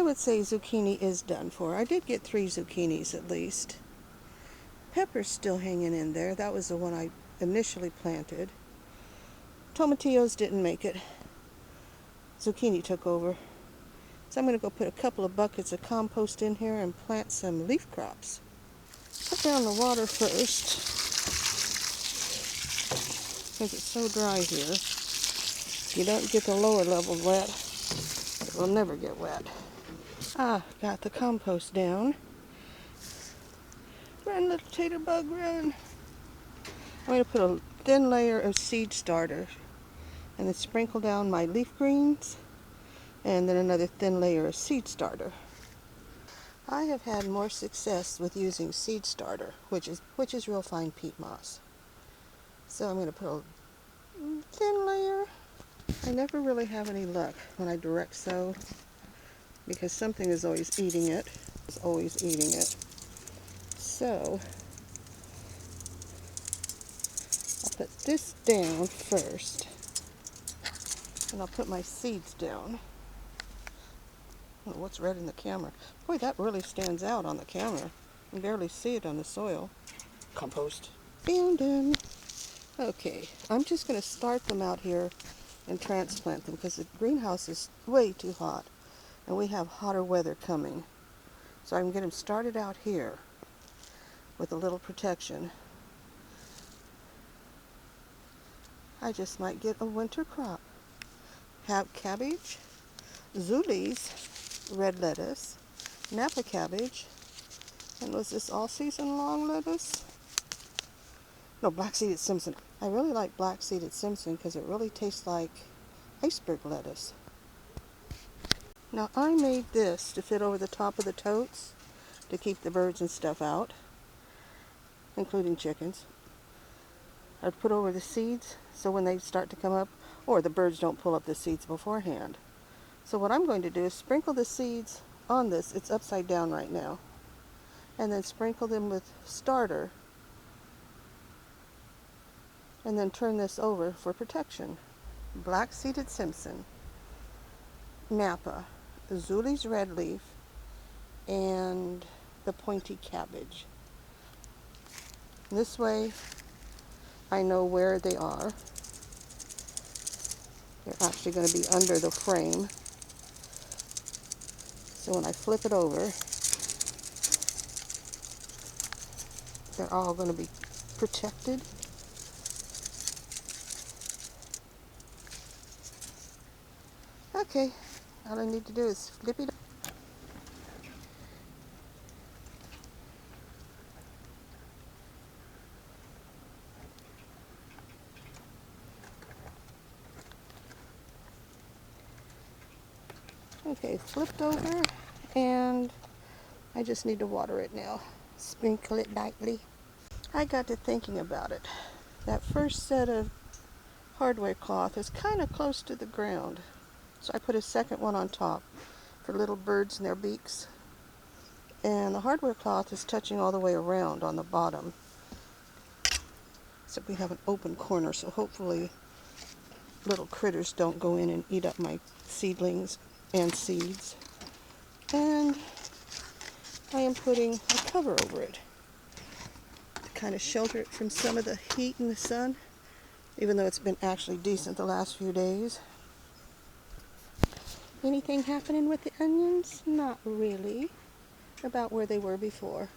would say zucchini is done for. I did get 3 zucchinis at least. Pepper's still hanging in there. That was the one I initially planted. Tomatillos didn't make it. Zucchini took over. So I'm going to go put a couple of buckets of compost in here and plant some leaf crops. Put down the water first, because it's so dry here. If you don't get the lower level wet, it will never get wet. Got the compost down. Run, little tater bug, run. I'm going to put a thin layer of seed starter and then sprinkle down my leaf greens and then another thin layer of seed starter. I have had more success with using seed starter, which is real fine peat moss. So I'm going to put a thin layer. I never really have any luck when I direct sow because something is always eating it. So I'll put this down first, and I'll put my seeds down. Oh, what's red in the camera? Boy, that really stands out on the camera. You can barely see it on the soil. Compost. And okay, I'm just going to start them out here and transplant them because the greenhouse is way too hot and we have hotter weather coming. So I can get them started out here with a little protection. I just might get a winter crop. Have cabbage, Zuli's red lettuce, Napa cabbage, and was this all season long lettuce? No, black-seeded Simpson. I really like black-seeded Simpson because it really tastes like iceberg lettuce. Now I made this to fit over the top of the totes to keep the birds and stuff out, including chickens. I put over the seeds so when they start to come up, or the birds don't pull up the seeds beforehand. So what I'm going to do is sprinkle the seeds on this. It's upside down right now. And then sprinkle them with starter. And then turn this over for protection. Black-seeded Simpson, Napa, Zuli's red leaf, and the pointy cabbage. This way I know where they are. They're actually going to be under the frame. So when I flip it over, they're all going to be protected. Okay, all I need to do is flip it. Okay, flipped over, and I just need to water it now. Sprinkle it lightly. I got to thinking about it. That first set of hardware cloth is kind of close to the ground. So I put a second one on top for little birds and their beaks. And the hardware cloth is touching all the way around on the bottom. So we have an open corner, so hopefully little critters don't go in and eat up my seedlings and seeds. And I am putting a cover over it to kind of shelter it from some of the heat and the sun, even though it's been actually decent the last few days. Anything happening with the onions? Not really. About where they were before.